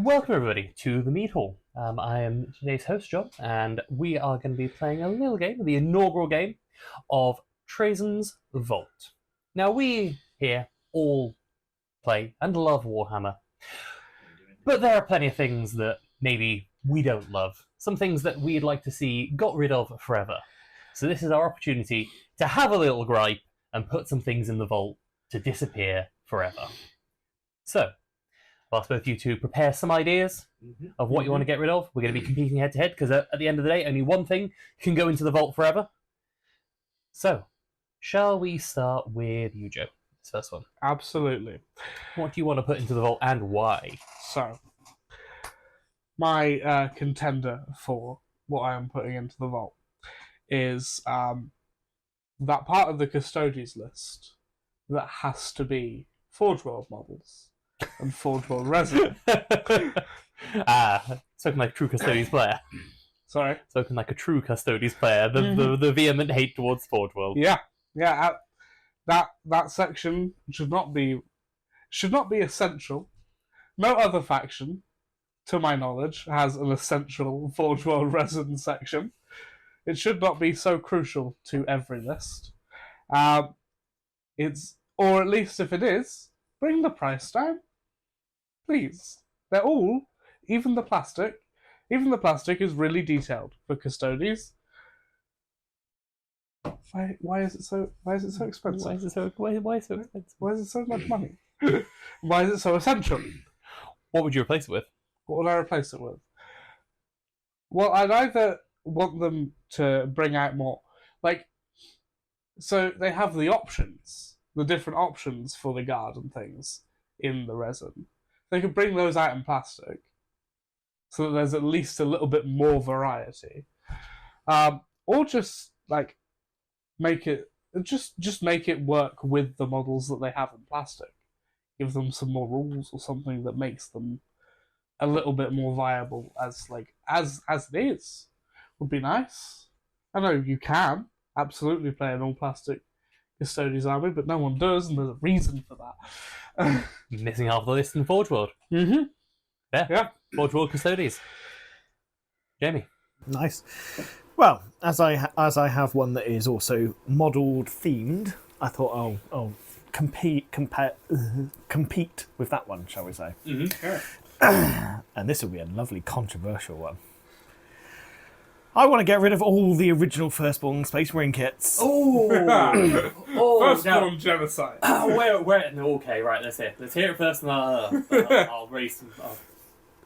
Welcome everybody to the Mead Hall. I am today's host, John, and we are going to be playing a little game, the inaugural game of Trazyn's Vault. Now we here all play and love Warhammer, but there are plenty of things that maybe we don't love. Some things that we'd like to see got rid of forever. So this is our opportunity to have a little gripe and put some things in the vault to disappear forever. So, I'll ask both of you to prepare some ideas of what you want to get rid of. We're going to be competing head to head because at the end of the day, only one thing can go into the vault forever. So, shall we start with you, Joe? This first one. Absolutely. What do you want to put into the vault and why? So, my contender for what I am putting into the vault is that part of the custodies list that has to be Forge World models and Forge World resin. Spoken like a true Custodies player. Sorry? Spoken like a true Custodies player. The vehement hate towards Forge World. Yeah. That section should not be essential. No other faction, to my knowledge, has an essential Forge World resin section. It should not be so crucial to every list. Or at least if it is, bring the price down. Please. They're all, even the plastic is really detailed for custodies. Why is it so expensive? Why is it so expensive? Why is it so much money? Why is it so essential? What would you replace it with? What would I replace it with? Well, I'd either want them to bring out more, so they have the different options for the guard and things in the resin. They could bring those out in plastic, so that there's at least a little bit more variety, or just make it work with the models that they have in plastic. Give them some more rules or something that makes them a little bit more viable as it is. Would be nice. I know you can absolutely play an all plastic Custodies army, but no one does, and there's a reason for that. Missing half the list in Forge World. Yeah. Forge World Custodies. Jamie. Nice. Well, as I have one that is also modelled themed, I thought I'll compete with that one, shall we say? Sure. And this will be a lovely controversial one. I want to get rid of all the original Firstborn Space Marine kits. Firstborn genocide. Okay, right, let's hear it first, and I'll raise some.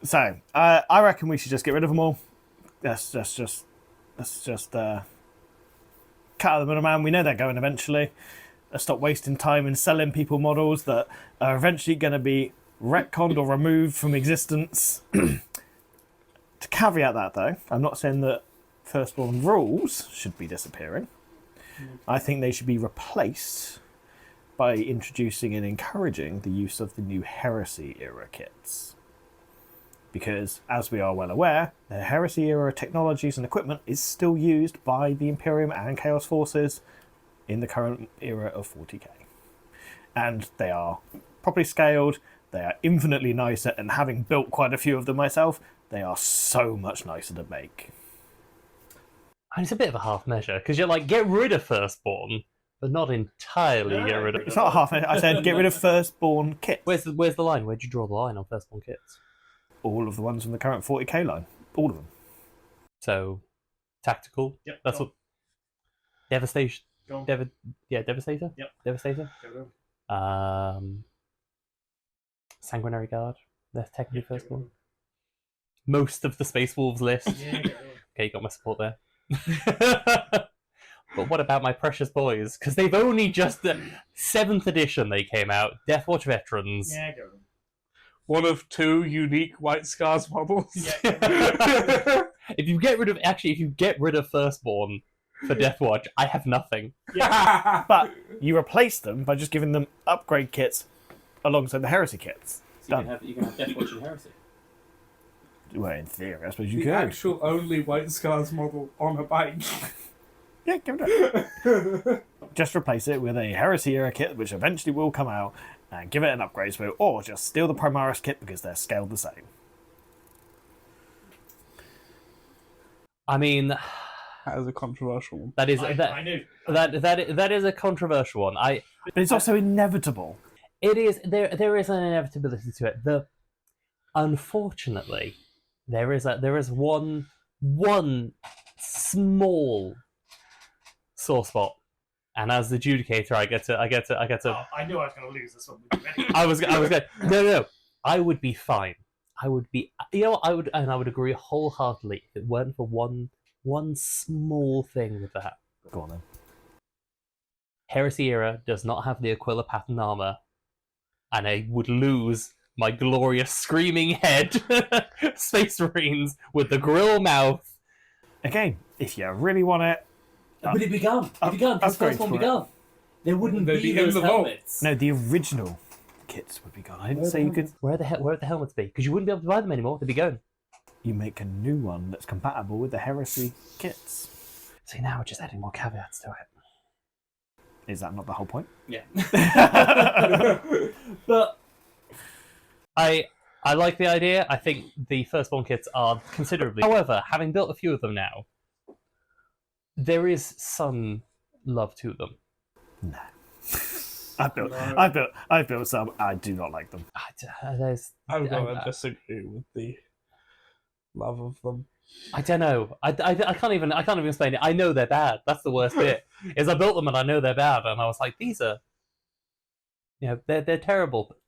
So, I reckon we should just get rid of them all. Let's just cut out the middleman. We know they're going eventually. Let's stop wasting time and selling people models that are eventually going to be retconned or removed from existence. To caveat that, though, I'm not saying that Firstborn rules should be disappearing. I think they should be replaced by introducing and encouraging the use of the new Heresy era kits. Because, as we are well aware, the Heresy era technologies and equipment is still used by the Imperium and Chaos Forces in the current era of 40k. And they are properly scaled, they are infinitely nicer, and having built quite a few of them myself, they are so much nicer to make. And it's a bit of a half measure, because you're like, get rid of Firstborn, but not entirely get rid of. It's not a half measure. I said get rid of Firstborn kits. Where's the line? Where'd you draw the line on Firstborn kits? All of the ones from the current 40k line. All of them. So, tactical. Yep. That's what. Devastation. Go on. Devastator. Yep. Devastator. Sanguinary Guard. They're technically Firstborn. Most of the Space Wolves list. Okay, you got my support there. But what about my precious boys? Because they've only just 7th edition they came out. Deathwatch veterans. Yeah, go. One of 2 unique White Scars models. If you get rid of Firstborn for Deathwatch, I have nothing. Yeah. But you replace them by just giving them upgrade kits alongside the Heresy kits. So you can have Deathwatch and Heresy. Well, in theory, I suppose you The could. actual only White Scars model on a bike. Yeah, give it a Just replace it with a Heresy era kit, which eventually will come out, and give it an upgrade spell, or just steal the Primaris kit because they're scaled the same. I mean, That is a controversial one. that is I knew. that is a controversial one. But it's also inevitable. It is there is an inevitability to it. Unfortunately, there is one small sore spot, and as the adjudicator, I get to. Oh, I knew I was going to lose this one. I was going. No. I would be fine. I would be. You know what? I would agree wholeheartedly if it weren't for one small thing with that. Go on then. Heresy Era does not have the Aquila pattern armor, and I would lose my glorious screaming head Space Marines with the grill mouth. Again, if you really want it. But it'd be gone. It'd be gone. This upgrade first one would be for it. gone. There wouldn't They'd be be in those the vault. helmets. No, the original kits would be gone. I didn't Where say the you could. Where the helmets be? Because you wouldn't be able to buy them anymore. They'd be going. You make a new one that's compatible with the Heresy kits. See, now we're just adding more caveats to it. Is that not the whole point? Yeah. But I like the idea. I think the firstborn kits are considerably. However, having built a few of them now, there is some love to them. No. I've built some. I do not like them. There's, I'm going I- to disagree with the love of them. I don't know. I can't even explain it. I know they're bad. That's the worst bit. Is I built them and I know they're bad, and I was like, these are, they're terrible. But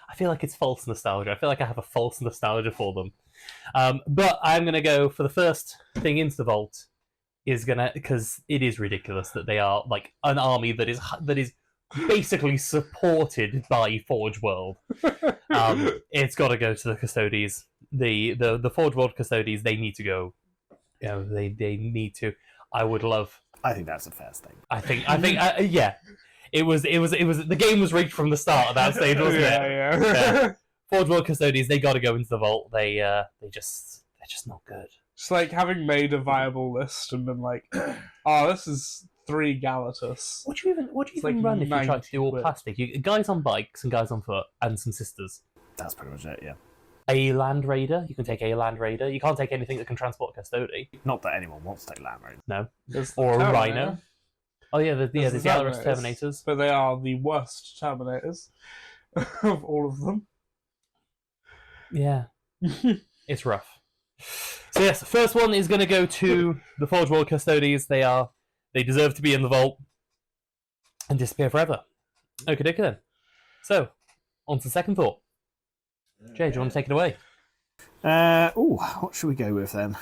I feel like it's false nostalgia. I feel like I have a false nostalgia for them. But I'm gonna go for the first thing into the vault. Because it is ridiculous that they are like an army that is basically supported by Forge World. It's got to go to the Custodies. The Forge World Custodies, they need to go. They need to. I would love. I think that's a fair statement. I think. Yeah. It was. The game was rigged from the start at that stage, wasn't it? Yeah. Forge World Custodies, they got to go into the vault. They're just not good. It's like having made a viable list and been like, oh, this is 3 Galatus. What do you even It's like run if you try to do all 90 quid. plastic? Guys on bikes and guys on foot and some sisters. That's pretty much it, yeah. A Land Raider. You can take a Land Raider. You can't take anything that can transport Custody. Not that anyone wants to take Land Raiders. No. There's the Or a Terminator. Rhino. Oh yeah, there's the Yalarus Terminators. But they are the worst Terminators of all of them. Yeah. It's rough. So yes, the first one is going to go to the Forge World Custodies. They deserve to be in the vault and disappear forever. Okay, then. So, on to second thought. Jay, do you want to take it away? What should we go with then?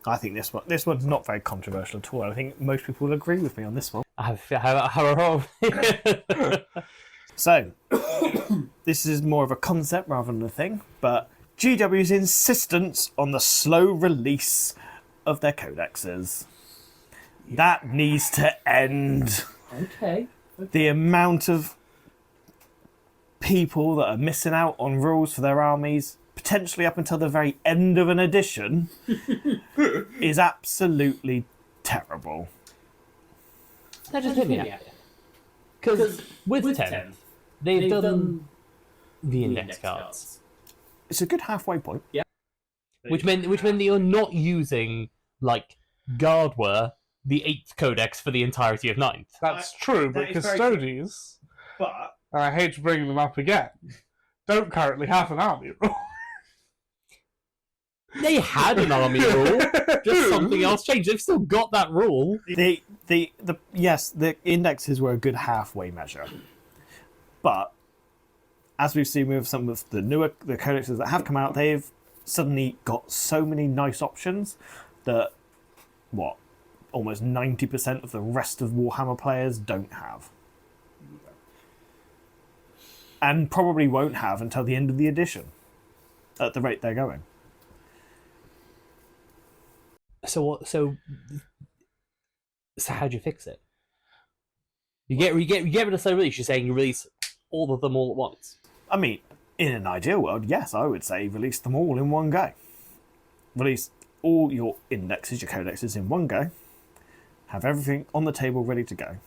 I think this one's not very controversial at all. I think most people will agree with me on this one. So, this is more of a concept rather than a thing, but GW's insistence on the slow release of their codexes. That needs to end. okay. The amount of people that are missing out on rules for their armies, potentially up until the very end of an edition, is absolutely terrible. That just hit me. Because with 10th, they've done the index cards. It's a good halfway point. Which meant that you're not using, like, Guardware, the 8th codex for the entirety of 9th. That's true, but that is very true. Custodies, But and I hate to bring them up again, don't currently have an army rule. They had an army rule, just something else changed. They've still got that rule. yes, the indexes were a good halfway measure. But as we've seen with some of the codexes that have come out, they've suddenly got so many nice options that almost 90% of the rest of Warhammer players don't have. And probably won't have until the end of the edition, at the rate they're going. So how do you fix it? You get rid of slow release. You're saying you release all of them all at once. I mean, in an ideal world, yes, I would say release them all in one go. Release all your indexes, your codexes in one go. Have everything on the table ready to go.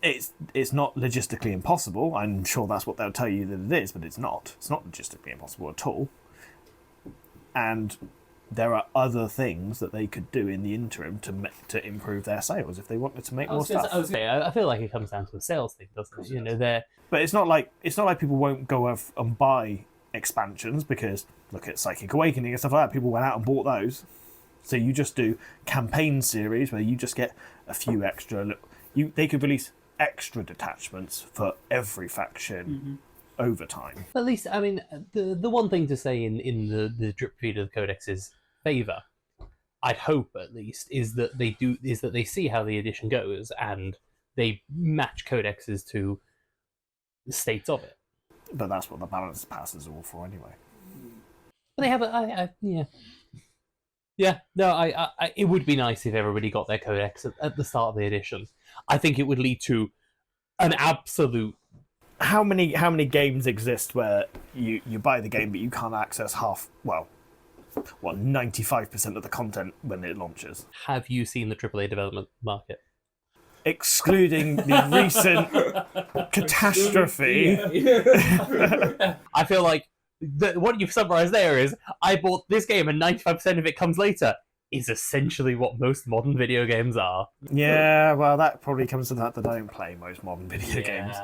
It's not logistically impossible. I'm sure that's what they'll tell you that it is, but it's not. It's not logistically impossible at all. And there are other things that they could do in the interim to improve their sales if they wanted to make more stuff. I feel like it comes down to a sales thing, doesn't it? You know, But it's not like people won't go off and buy expansions, because look at Psychic Awakening and stuff like that. People went out and bought those. So you just do campaign series where you just get a few extra. They could release extra detachments for every faction over time. At least, I mean, the one thing to say in the drip feed of the Codex's favour, I'd hope at least, is that they see how the edition goes and they match Codexes to the states of it. But that's what the balance passes are all for anyway. But they have it would be nice if everybody got their Codex at the start of the edition. I think it would lead to an absolute... How many games exist where you buy the game but you can't access 95% of the content when it launches? Have you seen the AAA development market? Excluding the recent catastrophe. I feel like what you've summarised there is, I bought this game and 95% of it comes later, is essentially what most modern video games are. Yeah, well, that probably comes to that I don't play most modern video games.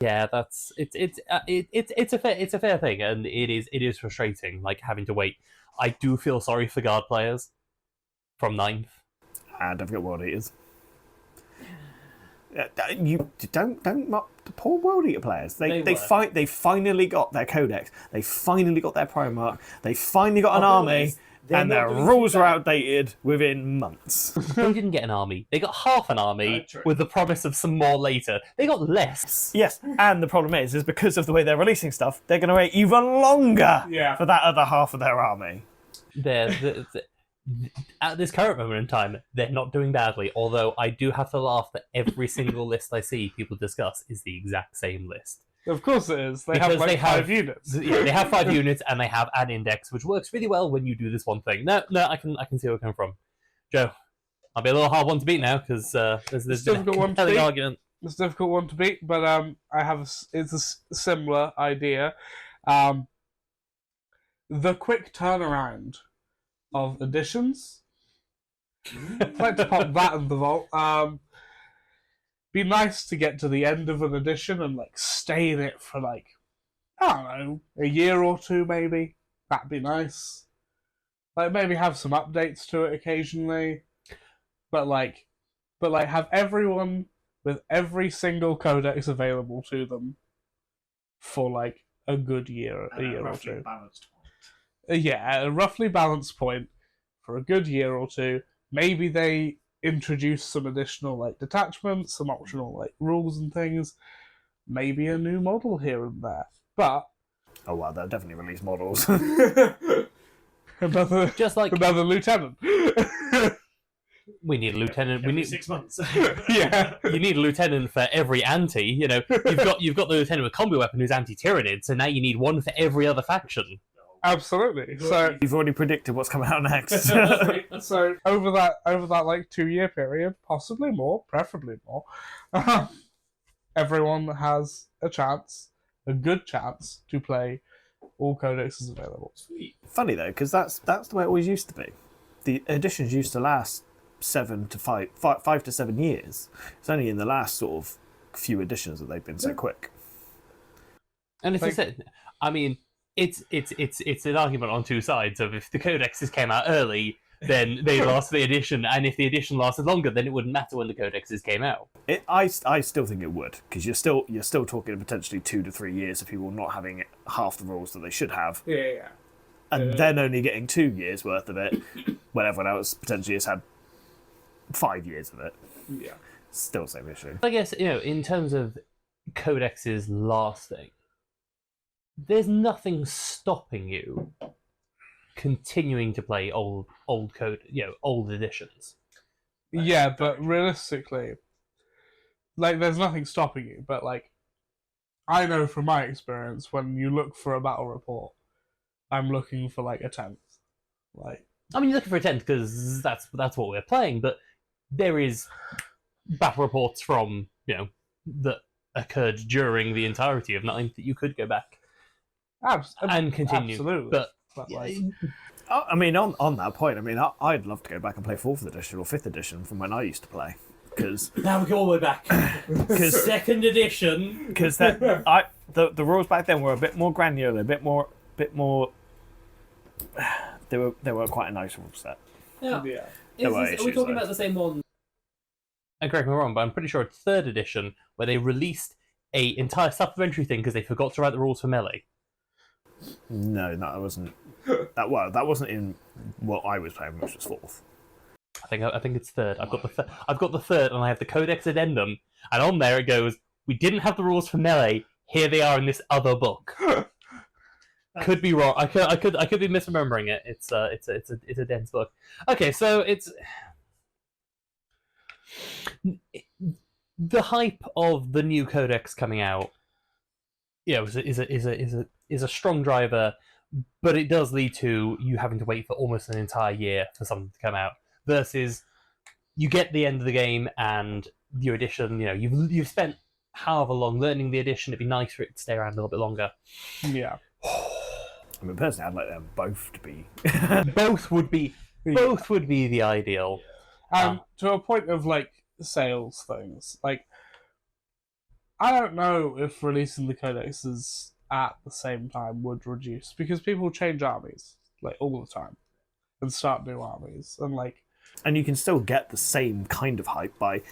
Yeah, it's a fair thing, and it is frustrating, like having to wait. I do feel sorry for guard players from 9th. And I've got World Eaters. You don't mock the poor World Eater players. They finally got their Codex. They finally got their Primarch. They finally got an army, and their rules are outdated within months. They didn't get an army. They got half an army with the promise of some more later. They got less. Yes, and the problem is because of the way they're releasing stuff, they're going to wait even longer for that other half of their army. At this current moment in time, they're not doing badly, although I do have to laugh that every single list I see people discuss is the exact same list. Of course it is. They have 5 units. Yeah, they have 5 units, and they have an index, which works really well when you do this one thing. No, I can see where it comes from. Joe, I'll be a little hard one to beat now, because there's been a compelling argument. It's a difficult one to beat, but it's a similar idea. The quick turnaround of editions. I'd like to pop that in the vault. Be nice to get to the end of an edition and stay in it for I don't know, a year or two maybe. That'd be nice. Maybe have some updates to it occasionally, but have everyone with every single codex available to them for a good year, a year or two. At a roughly balanced point for a good year or two. Maybe they introduce some additional detachments, some optional rules and things. Maybe a new model here and there. But they'll definitely release models. another lieutenant. We need a lieutenant. We need 6 months. Yeah, you need a lieutenant for every anti. You know, you've got the lieutenant with combi weapon who's anti-tyrannid. So now you need one for every other faction. Absolutely. So you've already predicted what's coming out next. So over that 2 year period, possibly more, preferably more, everyone has a good chance to play all codexes available. Sweet. Funny though, because that's the way it always used to be. The editions used to last 5 to 7 years. It's only in the last sort of few editions that they've been so quick. And it's I mean, it's an argument on two sides of if the codexes came out early, then they last the edition, and if the edition lasted longer, then it wouldn't matter when the codexes came out. I still think it would, because you're still talking potentially 2 to 3 years of people not having half the rules that they should have. Yeah. And then only getting 2 years worth of it, when everyone else potentially has had 5 years of it. Yeah. Still same issue. I guess, in terms of codexes lasting, there's nothing stopping you continuing to play old editions. Yeah, but realistically, there's nothing stopping you. But I know from my experience, when you look for a battle report, I'm looking for a 10th. I mean, you're looking for a 10th because that's what we're playing, but there is battle reports from that occurred during the entirety of 9th that you could go back and continue. Absolutely. But I mean, on that point, I mean, I'd love to go back and play 4th edition or 5th edition from when I used to play. Because Now we go all the way back. Second edition. Because the rules back then were a bit more granular, a bit more. They were quite a nice rule set. Yeah. There were Are we issues, talking though. about the same one? And correct me if I'm wrong, but I'm pretty sure it's 3rd edition where they released a entire supplementary thing because they forgot to write the rules for Melee. No, that wasn't. That wasn't in what I was playing, which was 4th. I think it's 3rd. I've got the 3rd, and I have the Codex Addendum, and on there it goes, "We didn't have the rules for Melee. Here they are in this other book." Could be wrong. I could be misremembering it. It's a dense book. Okay, so it's the hype of the new Codex coming out. Yeah, is a strong driver, but it does lead to you having to wait for almost an entire year for something to come out. Versus, you get the end of the game and your edition. You know, you've spent however long learning the edition. It'd be nice for it to stay around a little bit longer. Yeah. I mean, personally, I'd like them both to be. Both would be the ideal. To a point of like sales things, like I don't know if releasing the codexes at the same time would reduce, because people change armies like all the time and start new armies, and like. And you can still get the same kind of hype by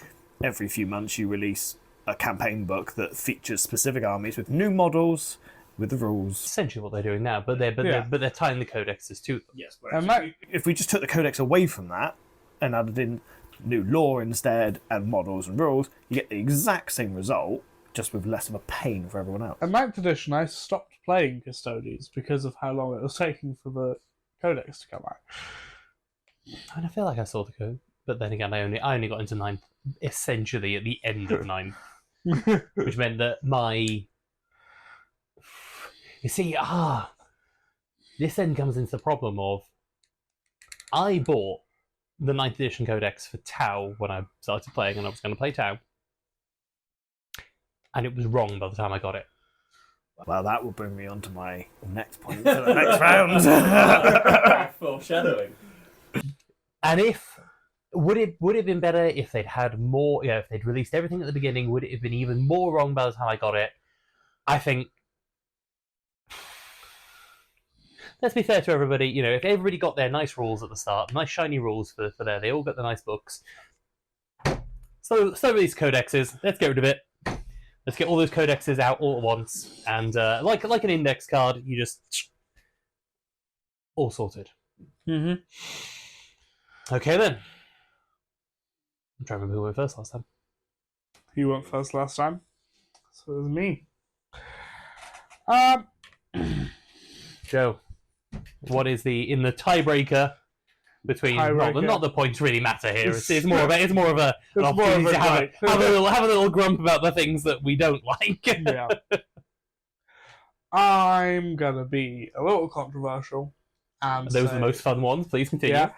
every few months you release a campaign book that features specific armies with new models, with the rules. Essentially what they're doing now, but they're tying the codexes to them. Yes, And if we just took the codex away from that and added in new lore instead and models and rules, you get the exact same result, just with less of a pain for everyone else. in 9th edition, I stopped playing Custodies because of how long it was taking for the codex to come out. And I feel like I saw the code, but then again, I only got into 9th essentially at the end of 9th, which meant that this then comes into the problem of I bought the 9th edition codex for Tau when I started playing, and I was going to play Tau, and it was wrong by the time I got it. Well, that will bring me on to my next point for the next round. Foreshadowing. And would it have been better if they'd had more? If they'd released everything at the beginning, would it have been even more wrong by the time I got it? I think. Let's be fair to everybody. If everybody got their nice rules at the start, nice shiny rules for there, they all got the nice books. So release codexes. Let's get rid of it. Let's get all those codexes out all at once, and like an index card, you just all sorted. Mm-hmm. Okay then. I'm trying to remember who went first last time. You went first last time, so it was me. Joe, what is in the tiebreaker between? Tiebreaker. Not the points really matter here. It's more of an more opportunity of a to have night. a little grump about the things that we don't like. Yeah. I'm gonna be a little controversial. And Those are the most fun ones. Please continue. Yeah.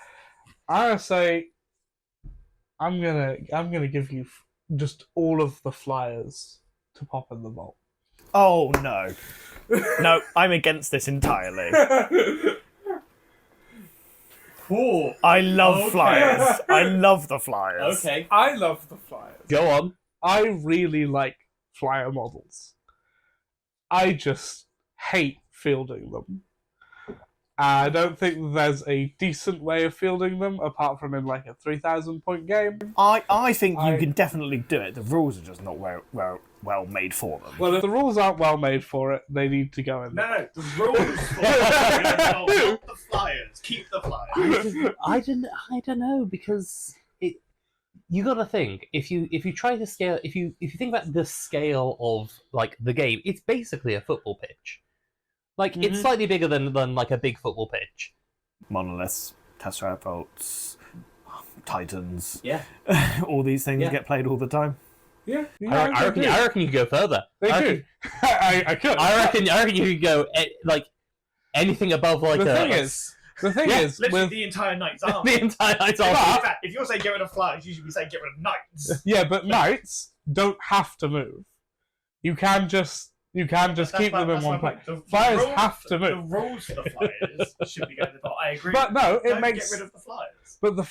I'm gonna say I'm gonna give you just all of the flyers to pop in the vault. Oh, no. No, I'm against this entirely. Cool. I love Okay. flyers. I love the flyers. Okay. I love the flyers. Go on. I really like flyer models. I just hate fielding them. I don't think there's a decent way of fielding them apart from in like a 3,000 point game. I think you can definitely do it. The rules are just not well made for them. Well, if the rules aren't well made for it, they need to go in. No, the rules not the flyers. Keep the flyers. I don't know, because you got to think, if you try to scale, if you think about the scale of like the game, it's basically a football pitch. Like it's slightly bigger than like a big football pitch. Monoliths, Tesseracts, Titans. Yeah. All these things Yeah. get played all the time. Yeah, I reckon you could go further. They do. I could. I reckon you could go like anything above like The a. thing is, Literally with, the entire Knights army. the entire Knights In Army. fact, if you're saying get rid of flyers, you should be saying get rid of knights. yeah, but knights don't have to move. You can just You can just keep them in one place. Flyers have to move. The rules for the flyers should be going to vault. I agree. But no, it Don't makes. get rid of the flyers. But the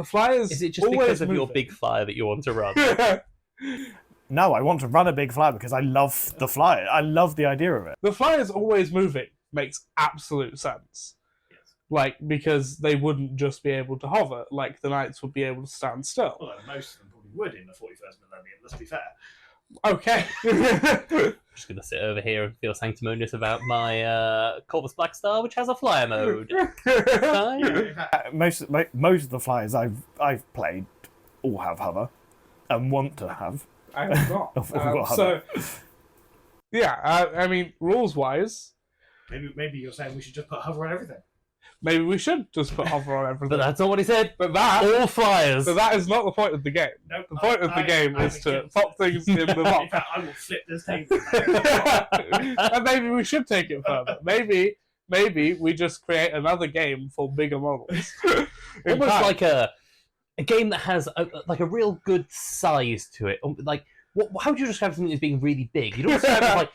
flyers. Is it just always because of your moving. big flyer that you want to run? No, I want to run a big flyer because I love the flyer. I love the idea of it. The flyers always moving makes absolute sense. Yes. Like, because they wouldn't just be able to hover, like the knights would be able to stand still. Although most of them probably would in the 41st millennium, let's be fair. Okay. I'm just going to sit over here and feel sanctimonious about my Corvus Black Star, which has a flyer mode. Fine. In fact, Most of the flyers I've played all have hover and want to have. I have not. I've got So, yeah, I mean, rules-wise, maybe you're saying we should just put hover on everything. maybe we should just put hover on everything. But that's not what he said. But that All flyers. is not the point of the game. Nope, The point of the game is to pop things in the In box. fact, I will flip this table. And maybe we should take it further. Maybe we just create another game for bigger models. In Almost fact, like a game that has a real good size to it. Like, how would you describe something as being really big? You don't describe it as like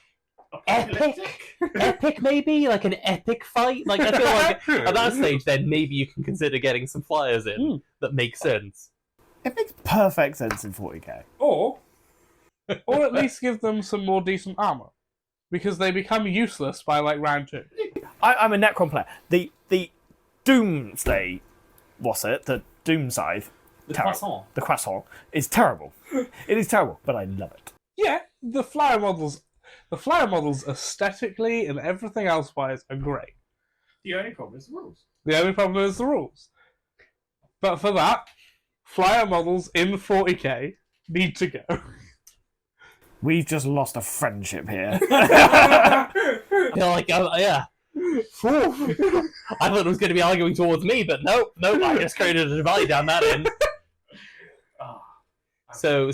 epic maybe? Like an epic fight? Like, I feel like at that stage then maybe you can consider getting some flyers in that make sense. It makes perfect sense in 40k. or at least give them some more decent armor, because they become useless by like round 2. I'm a Necron player. The Doomsday, what's it? The Doom Scythe. The terrible. croissant. The croissant is terrible. It is terrible, but I love it. Yeah, the flyer models aesthetically and everything else wise are great. The only problem is the rules. The only problem is the rules. But for that, flyer models in 40k need to go. We've just lost a friendship here. I feel like, yeah. Phew. I thought it was going to be arguing towards me, but nope, I just created a divide down that end. Oh, So,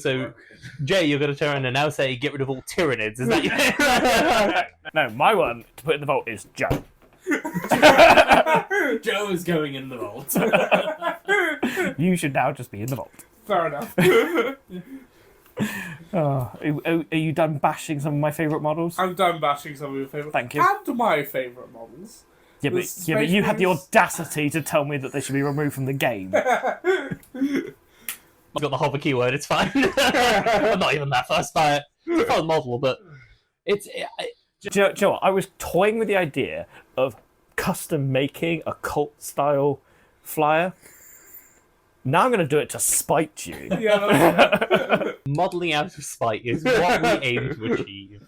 Jay, you're going to turn around and now say, get rid of all tyrannids. Is that your... No, my one to put in the vault is Joe. Joe is going in the vault. You should now just be in the vault. Fair enough. Are you done bashing some of my favourite models? I'm done bashing some of your favourite. Thank you. And my favourite models. Yeah, but Space you had the Marines. audacity to tell me that they should be removed from the game. I've got the hover keyword, it's fine. I'm not even that fussed by it. It's a fun model, but it's... Do you know what? I was toying with the idea of custom making a cult-style flyer. Now I'm going to do it to spite you. Yeah. modelling out of spite is what we aim to achieve.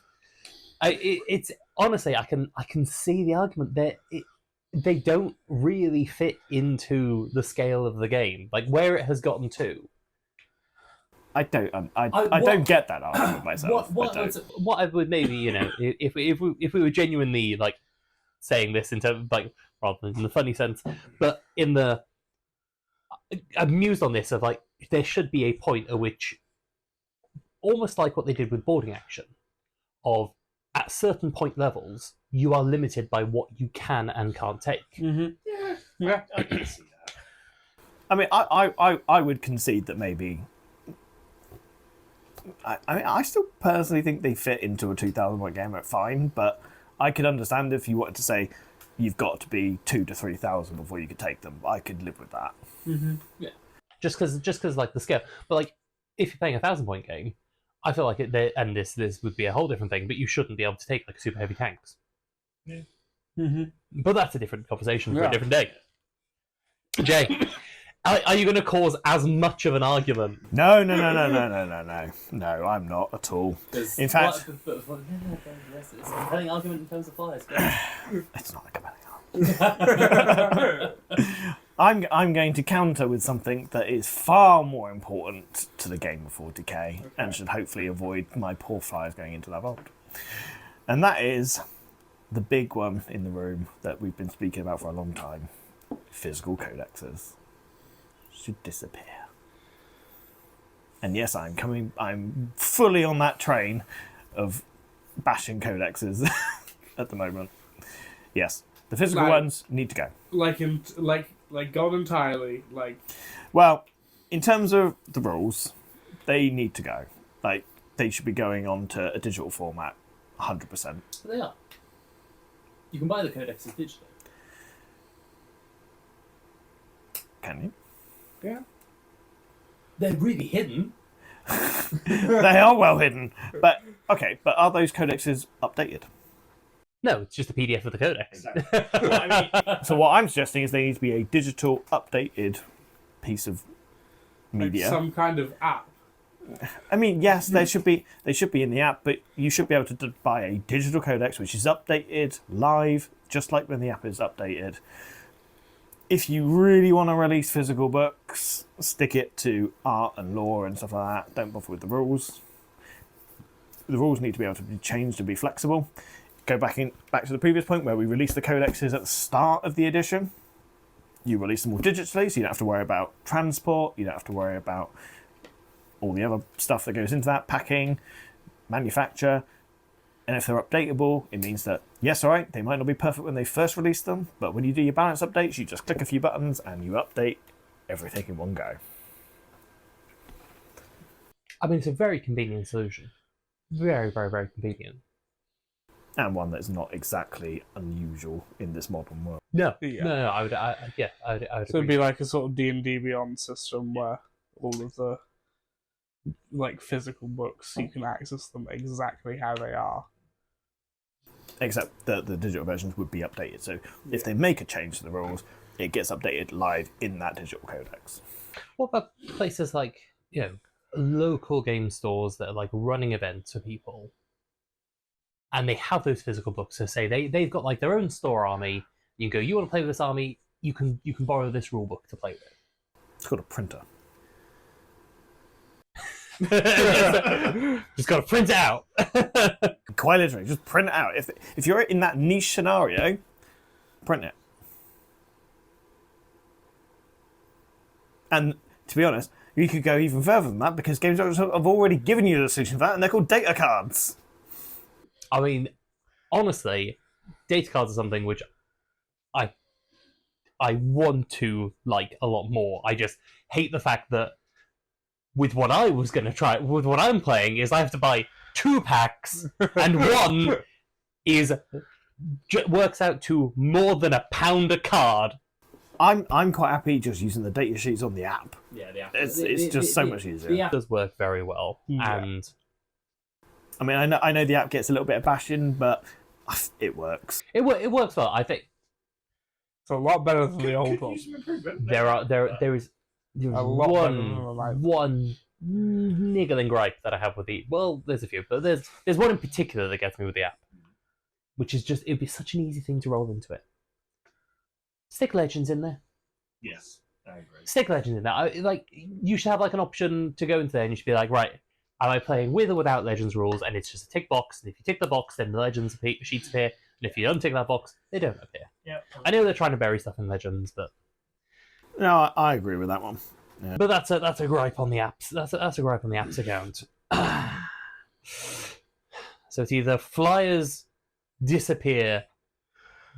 It's honestly, I can see the argument that they don't really fit into the scale of the game, like where it has gotten to. I don't get that argument myself. What I would maybe, if we were genuinely like saying this in terms of, like, rather than in the funny sense, but in the I'm mused on this of like there should be a point at which, almost like what they did with boarding action, of at certain point levels you are limited by what you can and can't take. Mm-hmm. Yeah. I can see that. I mean, I would concede that maybe. I still personally think they fit into a 2,000 point game at fine, but I could understand if you wanted to say you've got to be 2,000 to 3,000 before you could take them. I could live with that. Mm-hmm. Yeah, just because like the scale, but like if you're playing a 1,000 point game, I feel like and this would be a whole different thing, but you shouldn't be able to take like super heavy tanks. Yeah. Mm-hmm. But that's a different conversation for Yeah. a different day. Jay, are you going to cause as much of an argument? No, I'm not at all. In fact- Yes, it's a compelling argument in terms of flyers. It's not a compelling argument. I'm going to counter with something that is far more important to the game of 40k and should hopefully avoid my poor flyers going into that vault. And that is the big one in the room that we've been speaking about for a long time. Physical codexes should disappear. And yes, I'm fully on that train of bashing codexes at the moment. Yes, the physical ones need to go. Like gone entirely. Like, Well, in terms of the rules, they need to go. Like, they should be going on to a digital format 100%. But they are. You can buy the codexes digitally. Can you? Yeah. They're really hidden. They are well hidden. But are those codexes updated? No, it's just a PDF of the codex. Exactly. I mean, So what I'm suggesting is they need to be a digital, updated piece of Like media. some kind of app. I mean, yes, they should be in the app, but you should be able to buy a digital codex which is updated live, just like when the app is updated. If you really want to release physical books, stick it to art and lore and stuff like that. Don't bother with the rules. The rules need to be able to be changed to be flexible. Go back to the previous point where we released the codexes at the start of the edition. You release them all digitally, so you don't have to worry about transport. You don't have to worry about all the other stuff that goes into that, packing, manufacture. And if they're updatable, it means that, yes, all right, they might not be perfect when they first release them, but when you do your balance updates, you just click a few buttons and you update everything in one go. I mean, it's a very convenient solution. Very, very, very convenient. And one that's not exactly unusual in this modern world. No, Yeah. no, I would So it'd agree. be like a sort of D&D Beyond system where all of the like physical books, you can access them exactly how they are. Except that the digital versions would be updated. So if they make a change to the rules, it gets updated live in that digital codex. What about places like, local game stores that are like running events for people, and they have those physical books? So say they've got like their own store army. You can go, you want to play with this army? You can borrow this rule book to play with. It's called a printer. Just got to print it out. Quite literally, just print it out. If you're in that niche scenario, print it. And to be honest, you could go even further than that because Games Workshop have already given you the solution for that, and they're called data cards. I mean, honestly, data cards are something which I want to like a lot more. I just hate the fact that with what I was going to try, with what I'm playing, is I have to buy 2 packs, and one works out to more than £1 a card. I'm quite happy just using the data sheets on the app. Yeah, the app. It's just so much easier. The It app. does work very well, Yeah. and I mean, I know the app gets a little bit of bashing, but it works. it works well. I think It's a lot better than the could old one. use some improvement. there is A lot better than the live. one niggling gripe that I have with the. Well, there's a few, but there's one in particular that gets me with the app, which is just it'd be such an easy thing to roll into it. Stick legends in there. Yes, I agree. Stick legends in there. You should have like an option to go into there, and you should be like, right, am I playing with or without legends rules? And it's just a tick box, and if you tick the box, then the legends sheets appear, and if you don't tick that box, they don't appear. Yeah. I know they're trying to bury stuff in legends, but No, I agree with that one. that's a gripe on the apps. That's a gripe on the apps account. So it's either flyers disappear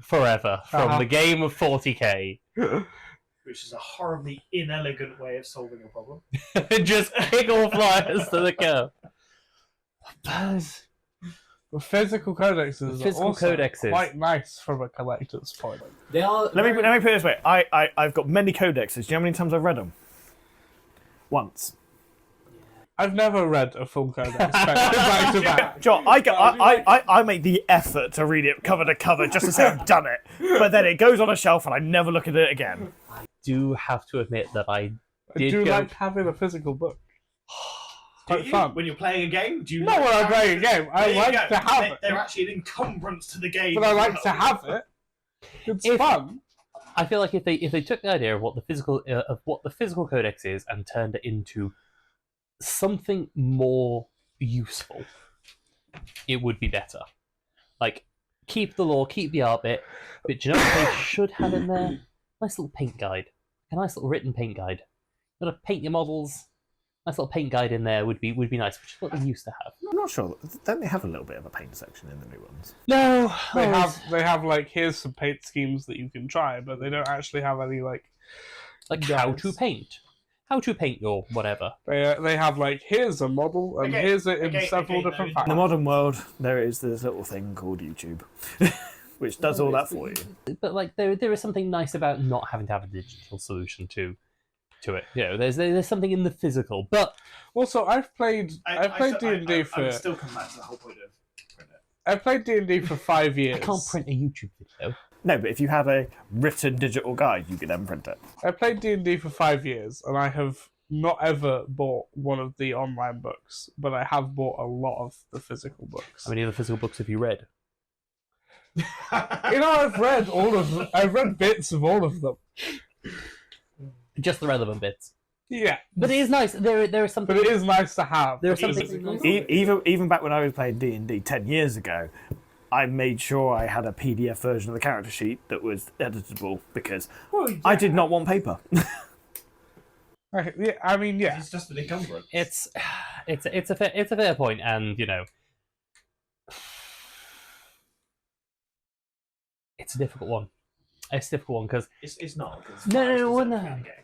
forever from the game of 40k. Which is a horribly inelegant way of solving a problem. Just kick all flyers to the curb. The physical codexes Physical are also codexes. quite nice from a collector's point. They are. Let me put it this way. I've got many codexes. Do you know how many times I've read them? Once. I've never read a full codex back to back. Joe, I make the effort to read it cover to cover just to say I've done it, but then it goes on a shelf and I never look at it again. Do have to admit that I I did do go. like having a physical book. Do Quite you? fun. When you're playing a game, do you Not when I'm playing a game. I There you like go. to have it. They're actually an encumbrance to the game. But I as like well. to have it. It's If- fun. I feel like if they took the idea of what the physical codex is and turned it into something more useful, it would be better. Like, keep the lore, keep the art bit, but do you know what they should have in there? Nice little paint guide, a nice little written paint guide. You gotta paint your models. Nice little paint guide in there would be nice, which is what they used to have. I'm not sure. Don't they have a little bit of a paint section in the new ones? No, They have like, here's some paint schemes that you can try, but they don't actually have any like like how guides. to paint. how to paint your whatever. They have like, here's a model, and here's it in several no, different In the files. modern world, there is this little thing called YouTube, which does all that for you. But like there is something nice about not having to have a digital solution to it. You know, there's something in the physical. But Also, I've played D&D for. I'm still coming back to the whole point of print it. I've played D&D for 5 years. I can't print a YouTube video. No, but if you had a written digital guide, you could then print it. I played D&D for 5 years, and I have not ever bought one of the online books, but I have bought a lot of the physical books. How many of the physical books have you read? I've read all of them. I've read bits of all of them. Just the relevant bits. Yeah, But it is nice. There is something. but it is nice to have. There is because something it's- nice. Even back when I was playing D&D 10 years ago, I made sure I had a PDF version of the character sheet that was editable because I did not want paper. Yeah, I mean, yeah. It's just an encumbrance. It's a fair point, and it's a difficult one. It's a difficult one because It's not. 'Cause No, flyers no, deserve no. to be in the game.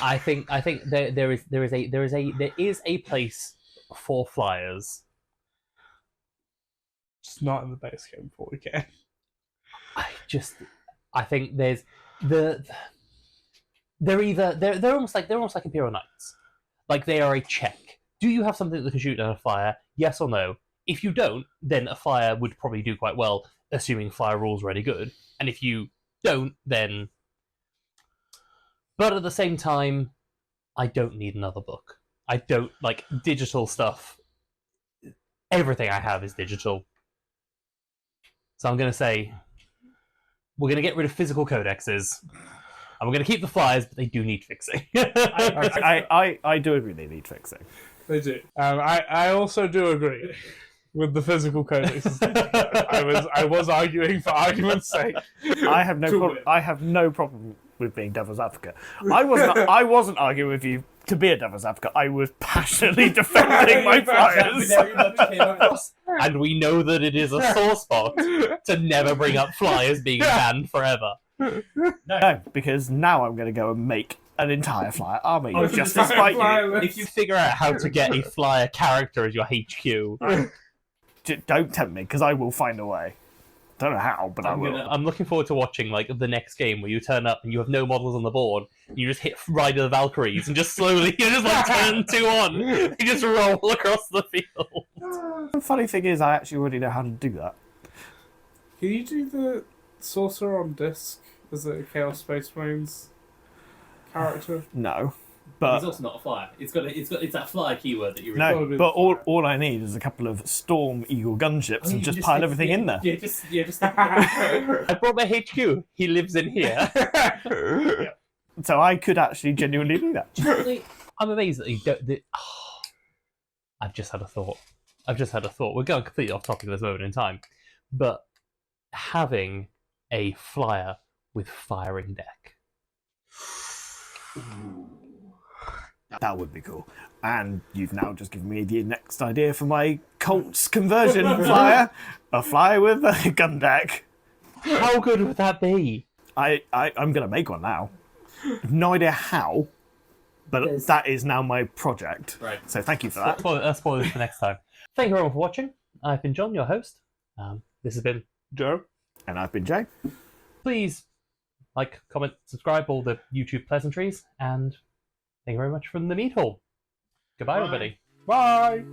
I think there is a place for flyers. It's not in the base game 40k. I think there's they're almost like Imperial Knights. Like they are a check. Do you have something that can shoot down a flyer? Yes or no? If you don't, then a flyer would probably do quite well, assuming flyer rules are really good. And if you don't, then. But at the same time, I don't need another book. I don't like digital stuff. Everything I have is digital. So I'm going to say we're going to get rid of physical codexes. And we're going to keep the flyers, but they do need fixing. I do agree they need fixing. They do. I also do agree with the physical codexes. I was arguing for argument's sake. I have no problem with being devil's advocate. I wasn't arguing with you to be a devil's advocate. I was passionately defending my flyers. Very much came across. And we know that it is a sore spot to never bring up flyers being banned forever. No, because now I'm going to go and make an entire flyer army just to entire spite flyer you. list. If you figure out how to get a flyer character as your HQ, Don't tempt me, because I will find a way. Don't know how, but I will. I'm looking forward to watching like the next game where you turn up and you have no models on the board. And you just hit Ride of the Valkyries and just slowly, you just like turn 2 on. You just roll across the field. The funny thing is, I actually already know how to do that. Can you do the Sorcerer on disc as a Chaos Space Marines character? No, He's but also not a flyer. It's that flyer keyword that you no, Probably but all, fine. all I need is a couple of Storm Eagle gunships and just pile everything in there. Yeah, just I brought my HQ. He lives in here. So I could actually genuinely do that. I'm amazed that you don't. I've just had a thought. We're going completely off topic at this moment in time, but having a flyer with firing deck. That would be cool. And you've now just given me the next idea for my Colts conversion flyer. A flyer with a gun deck. How good would that be? I'm going to make one now. No idea how, but that is now my project. Right. So thank you for that. Spoilers for next time. Thank you everyone for watching. I've been John, your host. This has been Joe? And I've been Jay. Please like, comment, subscribe, all the YouTube pleasantries, and thank you very much from the Mead Hall. Goodbye, everybody. Bye!